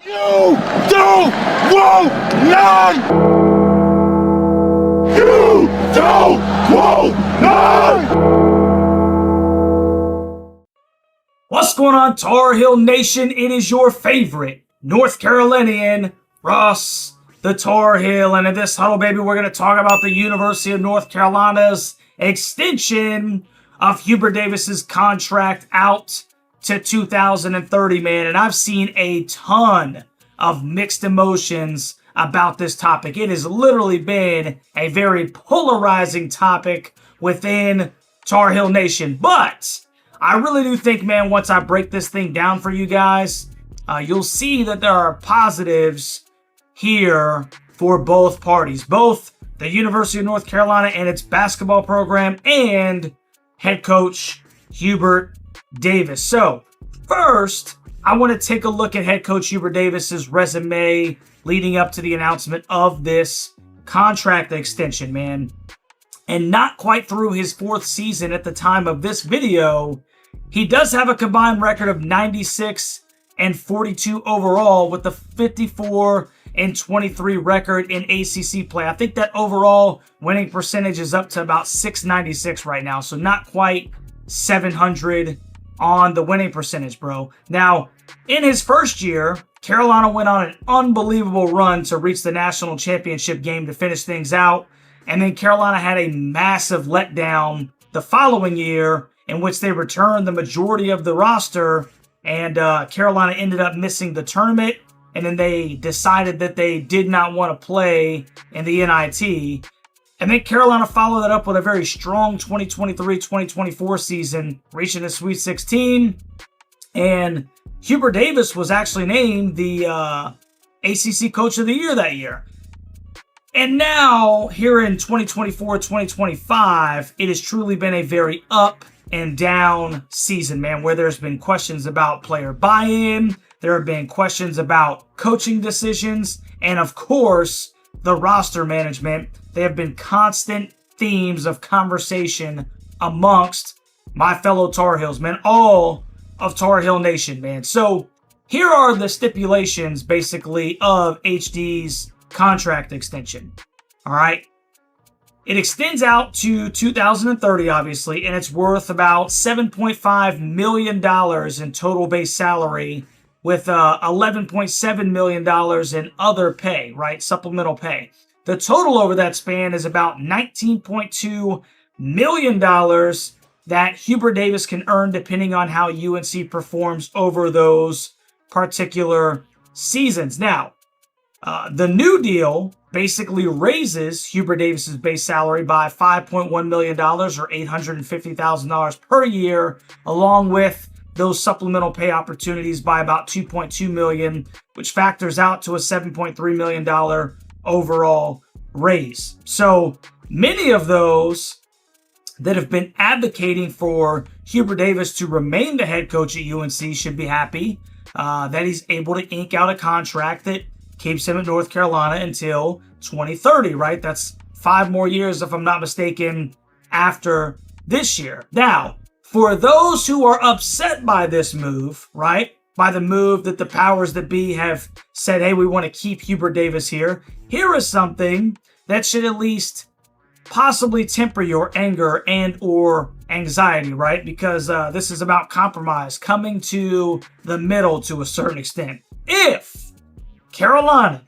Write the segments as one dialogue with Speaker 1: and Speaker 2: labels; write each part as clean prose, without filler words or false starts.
Speaker 1: You don't want none! You don't want none!
Speaker 2: What's going on, Tar Heel Nation? It is your favorite North Carolinian, Ross the Tar Heel. And in this huddle, baby, we're going to talk about the University of North Carolina's extension of Hubert Davis's contract out to 2030, man. And I've seen a ton of mixed emotions about this topic. It has literally been a very polarizing topic within Tar Heel Nation. But I really do think, man, once I break this thing down for you guys, you'll see that there are positives here for both parties. Both the University of North Carolina and its basketball program and head coach Hubert Davis. So first, I want to take a look at head coach Hubert Davis's resume leading up to the announcement of this contract extension, man. And not quite through his fourth season at the time of this video, he does have a combined record of 96 and 42 overall with a 54 and 23 record in ACC play. I think that overall winning percentage is up to about 696 right now, so not quite 700 on the winning percentage, bro. Now, in his first year, Carolina went on an unbelievable run to reach the national championship game to finish things out, and then Carolina had a massive letdown the following year in which they returned the majority of the roster, and Carolina ended up missing the tournament, and then they decided that they did not want to play in the NIT. And then Carolina followed that up with a very strong 2023-2024 season, reaching the Sweet 16. And Hubert Davis was actually named the ACC Coach of the Year that year. And now, here in 2024-2025, it has truly been a very up and down season, man, where there's been questions about player buy-in, there have been questions about coaching decisions, and of course, the roster management. They have been constant themes of conversation amongst my fellow Tar Heels, man, all of Tar Heel Nation, man. So here are the stipulations, basically, of HD's contract extension. All right. It extends out to 2030, obviously, and it's worth about $7.5 million in total base salary with $11.7 million in other pay, right? Supplemental pay. The total over that span is about $19.2 million that Hubert Davis can earn depending on how UNC performs over those particular seasons. Now, the new deal basically raises Hubert Davis's base salary by $5.1 million or $850,000 per year, along with those supplemental pay opportunities by about $2.2 million, which factors out to a $7.3 million overall raise. So many of those that have been advocating for Hubert Davis to remain the head coach at UNC should be happy that he's able to ink out a contract that keeps him at North Carolina until 2030, right? That's 5 more years, if I'm not mistaken, after this year. Now, for those who are upset by this move, right? By the move that the powers that be have said, hey, we want to keep Hubert Davis here. Here is something that should at least possibly temper your anger and or anxiety, right? Because this is about compromise, coming to the middle to a certain extent. If Carolina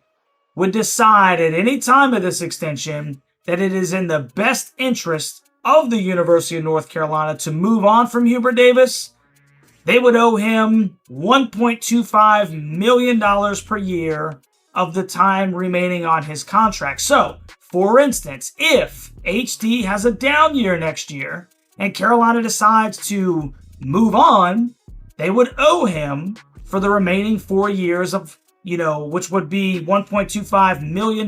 Speaker 2: would decide at any time of this extension that it is in the best interest of the University of North Carolina to move on from Hubert Davis, they would owe him $1.25 million per year of the time remaining on his contract. So, for instance, if HD has a down year next year and Carolina decides to move on, they would owe him for the remaining 4 years of, which would be $1.25 million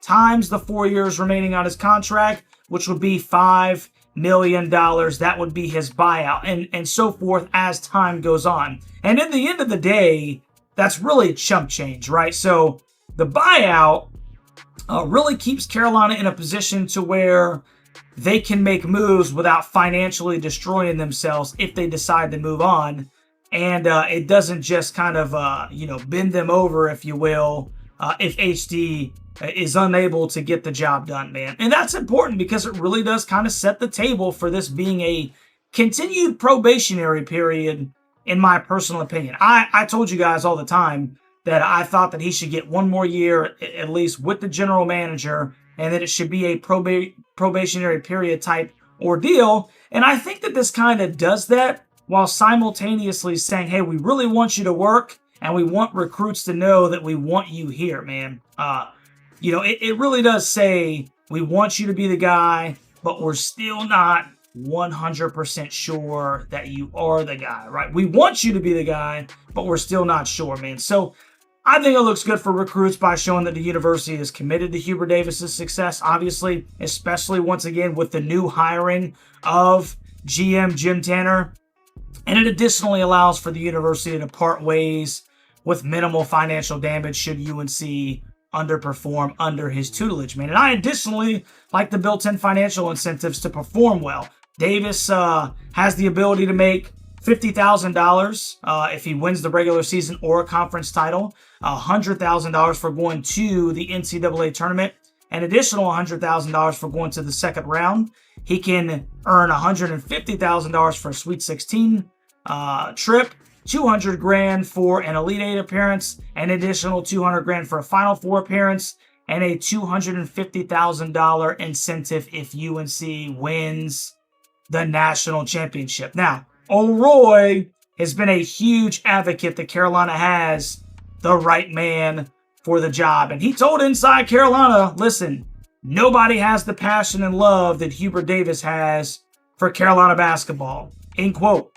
Speaker 2: times the 4 years remaining on his contract, which would be $5 million. That would be his buyout, and so forth as time goes on. And at the end of the day, that's really chump change, right? So the buyout really keeps Carolina in a position to where they can make moves without financially destroying themselves if they decide to move on. and it doesn't just kind of, bend them over, if you will, if HD is unable to get the job done, man. And that's important because it really does kind of set the table for this being a continued probationary period, in my personal opinion. I told you guys all the time that I thought that he should get one more year, at least with the general manager, and that it should be a probationary period type ordeal. And I think that this kind of does that while simultaneously saying, hey, we really want you to work, and we want recruits to know that we want you here, man. It really does say we want you to be the guy, but we're still not 100% sure that you are the guy, right? We want you to be the guy, but we're still not sure, man. So I think it looks good for recruits by showing that the university is committed to Hubert Davis's success, obviously, especially once again with the new hiring of GM Jim Tanner. And it additionally allows for the university to part ways with minimal financial damage should UNC underperform under his tutelage, man. And I additionally like the built-in financial incentives to perform well. Davis has the ability to make $50,000 if he wins the regular season or a conference title, $100,000 for going to the NCAA tournament, an additional $100,000 for going to the second round. He can earn $150,000 for a Sweet 16 trip, $200,000 for an Elite Eight appearance, an additional $200,000 for a Final Four appearance, and a $250,000 incentive if UNC wins the national championship. Now, O'Roy has been a huge advocate that Carolina has the right man for the job. And he told Inside Carolina, listen, nobody has the passion and love that Hubert Davis has for Carolina basketball, end quote.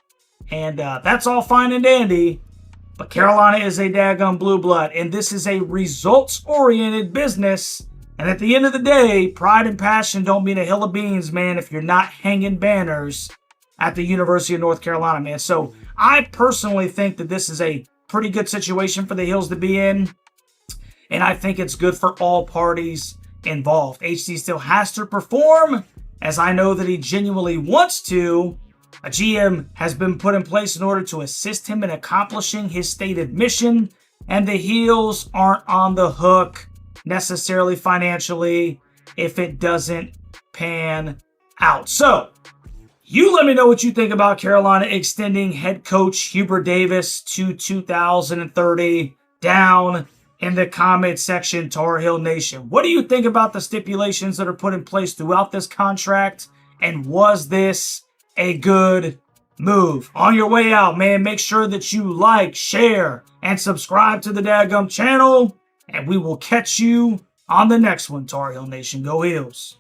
Speaker 2: And that's all fine and dandy, but Carolina is a daggum blue blood, and this is a results-oriented business. And at the end of the day, pride and passion don't mean a hill of beans, man, if you're not hanging banners at the University of North Carolina, man. So I personally think that this is a pretty good situation for the Hills to be in, and I think it's good for all parties involved. HC still has to perform, as I know that he genuinely wants to. A GM has been put in place in order to assist him in accomplishing his stated mission, and the Heels aren't on the hook necessarily financially if it doesn't pan out. So, you let me know what you think about Carolina extending head coach Hubert Davis to 2030 down in the comment section, Tar Heel Nation. What do you think about the stipulations that are put in place throughout this contract? And was this a good move? On your way out, man, make sure that you like, share, and subscribe to the Dadgum channel. And we will catch you on the next one, Tar Heel Nation. Go Heels.